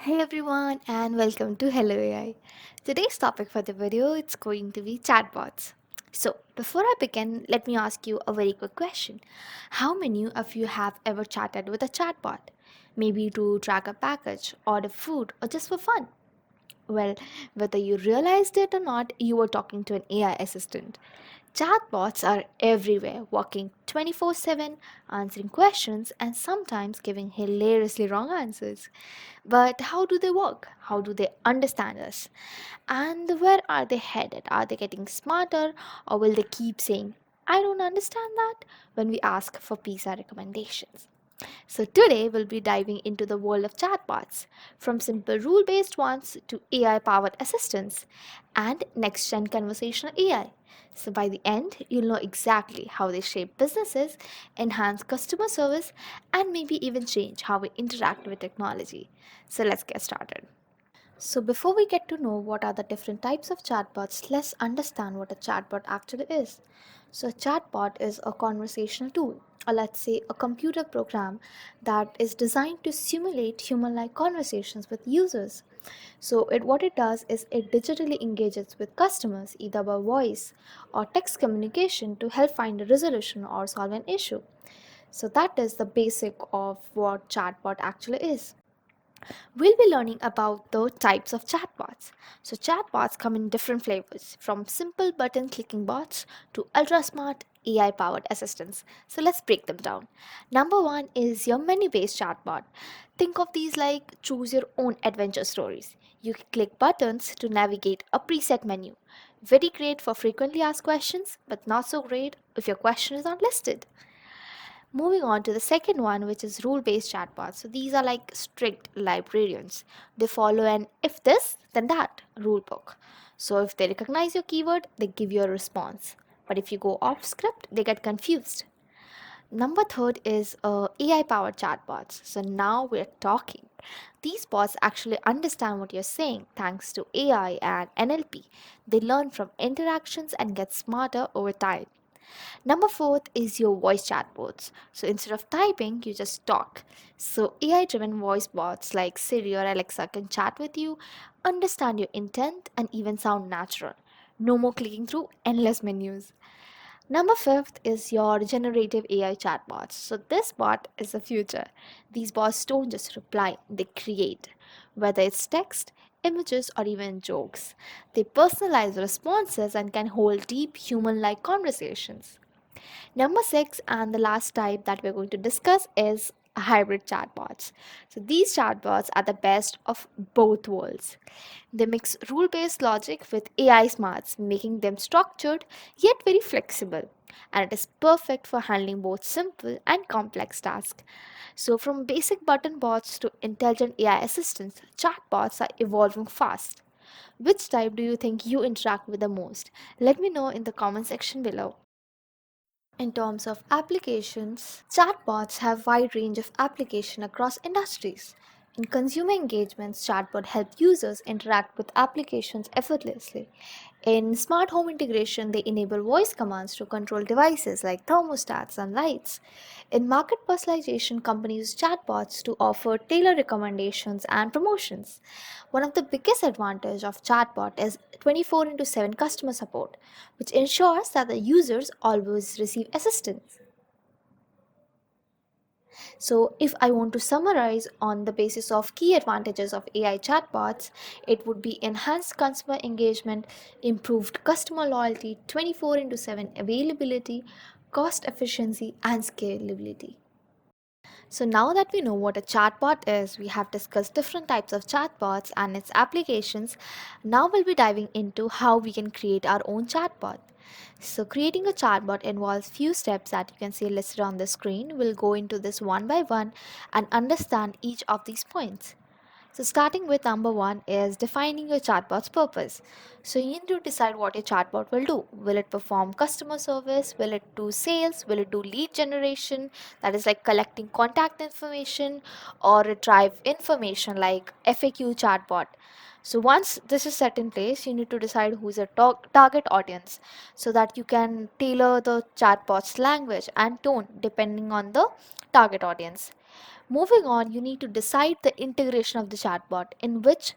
Hey everyone and welcome to Hello AI. Today's topic for the video is going to be chatbots. So, before I begin, let me ask you a very quick question. How many of you have ever chatted with a chatbot? Maybe to track a package, order food, or just for fun? Well, whether you realized it or not, you were talking to an AI assistant. Chatbots are everywhere, working 24/7, answering questions, and sometimes giving hilariously wrong answers. But how do they work? How do they understand us? And where are they headed? Are they getting smarter, or will they keep saying, I don't understand that, when we ask for pizza recommendations? So, today we'll be diving into the world of chatbots, from simple rule based ones to AI powered assistants and next gen conversational AI. So, by the end, you'll know exactly how they shape businesses, enhance customer service, and maybe even change how we interact with technology. So, let's get started. So, before we get to know what are the different types of chatbots, let's understand what a chatbot actually is. So, a chatbot is a conversational tool, or let's say a computer program that is designed to simulate human like conversations with users. So, what it does is it digitally engages with customers either by voice or text communication to help find a resolution or solve an issue. So, that is the basic of what chatbot actually is. We'll be learning about the types of chatbots. So, chatbots come in different flavors from simple button clicking bots to ultra smart AI powered assistants. So, let's break them down. Number one is your menu based chatbot. Think of these like choose your own adventure stories. You click buttons to navigate a preset menu. Very great for frequently asked questions, but not so great if your question is not listed. Moving on to the second one, which is rule based chatbots. So these are like strict librarians. They follow an if this, then that rule book. So if they recognize your keyword, they give you a response. But if you go off script, they get confused. Number third is AI powered chatbots. So now we're talking. These bots actually understand what you're saying thanks to AI and NLP. They learn from interactions and get smarter over time. Number fourth is your voice chatbots. So instead of typing, you just talk. So AI driven voice bots like Siri or Alexa can chat with you, understand your intent, and even sound natural. No more clicking through endless menus. Number fifth is your generative AI chatbots. So this bot is the future. These bots don't just reply, they create. Whether it's text, images, or even jokes. They personalize responses and can hold deep human like conversations. Number six, and the last type that we're going to discuss is hybrid chatbots. So these chatbots are the best of both worlds. They mix rule based logic with AI smarts, making them structured yet very flexible. And it is perfect for handling both simple and complex tasks. So, from basic button bots to intelligent AI assistants, chatbots are evolving fast. Which type do you think you interact with the most? Let me know in the comment section below. In terms of applications, chatbots have wide range of application across industries. In consumer engagements, chatbot help users interact with applications effortlessly. In smart home integration, they enable voice commands to control devices like thermostats and lights. In market personalization, companies use chatbots to offer tailored recommendations and promotions. One of the biggest advantages of chatbot is 24 into 7 customer support, which ensures that the users always receive assistance. So, if I want to summarize on the basis of key advantages of AI chatbots, it would be enhanced customer engagement, improved customer loyalty, 24 into 7 availability, cost efficiency, and scalability. So now that we know what a chatbot is, we have discussed different types of chatbots and its applications. Now we'll be diving into how we can create our own chatbot. So creating a chatbot involves few steps that you can see listed on the screen. We'll go into this one by one and understand each of these points. So, starting with number one is defining your chatbot's purpose. So, you need to decide what your chatbot will do. Will it perform customer service? Will it do sales? Will it do lead generation? That is like collecting contact information or retrieve information like FAQ chatbot. So, once this is set in place, you need to decide who's a target audience so that you can tailor the chatbot's language and tone depending on the target audience. Moving on, you need to decide the integration of the chatbot. In which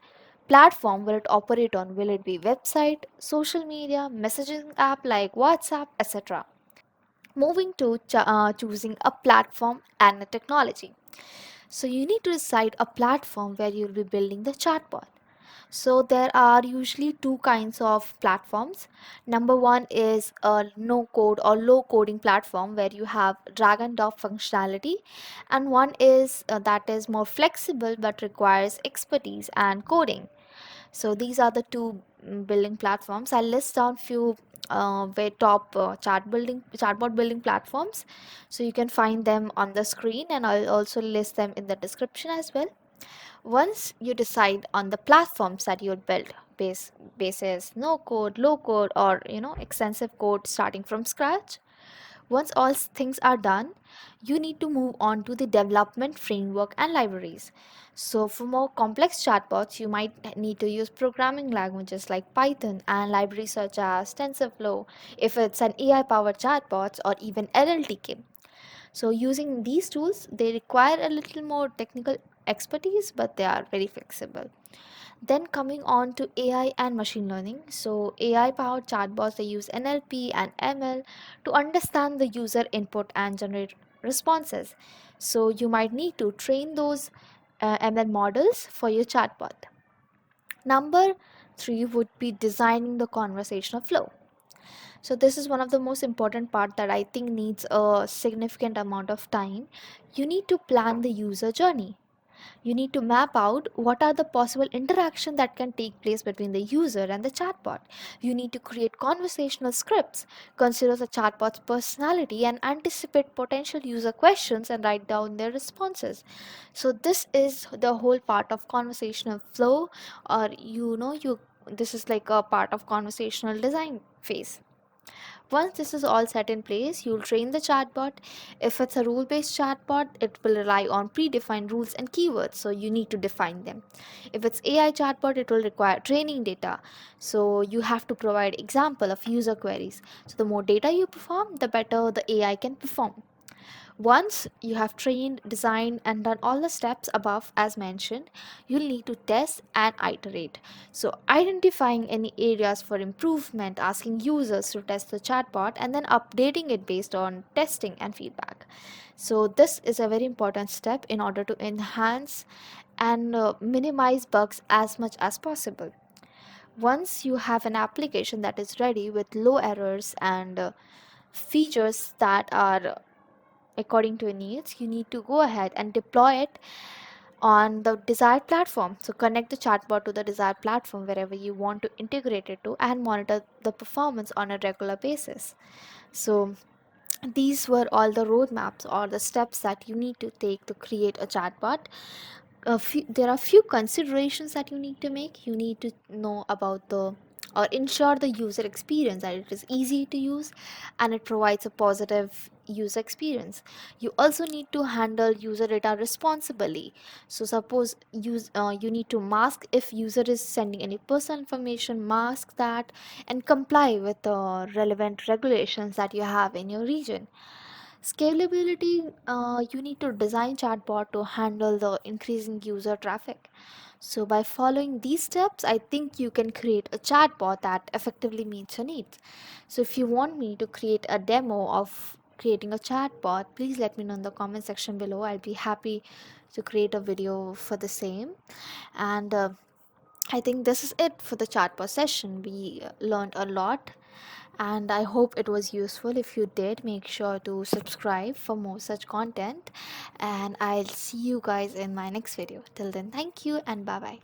platform will it operate on? Will it be website, social media, messaging app like WhatsApp, etc.? Moving to choosing a platform and a technology. So you need to decide a platform where you'll be building the chatbot. So there are usually two kinds of platforms. Number one is a no code or low coding platform where you have drag and drop functionality, and one is that is more flexible but requires expertise and coding. So these are the two building platforms. I'll list down few very top chatbot building platforms, so you can find them on the screen, and I'll also list them in the description as well. Once you decide on the platforms that you'll build, basis no code, low code, or extensive code starting from scratch. Once all things are done, you need to move on to the development framework and libraries. So for more complex chatbots, you might need to use programming languages like Python and libraries such as TensorFlow if it's an AI powered chatbot, or even LLTK. So using these tools, they require a little more technical expertise, but they are very flexible. Then coming on to AI and machine learning. So AI powered chatbots, they use NLP and ML to understand the user input and generate responses. So you might need to train those ML models for your chatbot. Number three would be designing the conversational flow. So this is one of the most important part that I think needs a significant amount of time. You need to plan the user journey. You need to map out what are the possible interaction that can take place between the user and the chatbot. You need to create conversational scripts, consider the chatbot's personality, and anticipate potential user questions and write down their responses. So this is the whole part of conversational flow, or you this is like a part of conversational design phase. Once this is all set in place, you'll train the chatbot. If it's a rule based chatbot, it will rely on predefined rules and keywords, so you need to define them. If it's AI chatbot, it will require training data, so you have to provide example of user queries. So the more data you perform, the better the AI can perform. Once you have trained, designed, and done all the steps above as mentioned, you'll need to test and iterate. So, identifying any areas for improvement, asking users to test the chatbot, and then updating it based on testing and feedback. So, this is a very important step in order to enhance and minimize bugs as much as possible. Once you have an application that is ready with low errors and features that are according to your needs, you need to go ahead and deploy it on the desired platform. So connect the chatbot to the desired platform wherever you want to integrate it to, and monitor the performance on a regular basis. So these were all the roadmaps or the steps that you need to take to create a chatbot. There are few considerations that you need to make. You need to know about the or ensure the user experience, that it is easy to use and it provides a positive user experience. You also need to handle user data responsibly. So suppose you need to mask if user is sending any personal information, mask that, and comply with the relevant regulations that you have in your region. Scalability, you need to design chatbot to handle the increasing user traffic. So by following these steps, I think you can create a chatbot that effectively meets your needs. So if you want me to create a demo of creating a chatbot, please let me know in the comment section below. I'll be happy to create a video for the same. And I think this is it for the chatbot session. We learned a lot, and I hope it was useful. If you did, make sure to subscribe for more such content, and I'll see you guys in my next video. Till then, thank you and bye bye.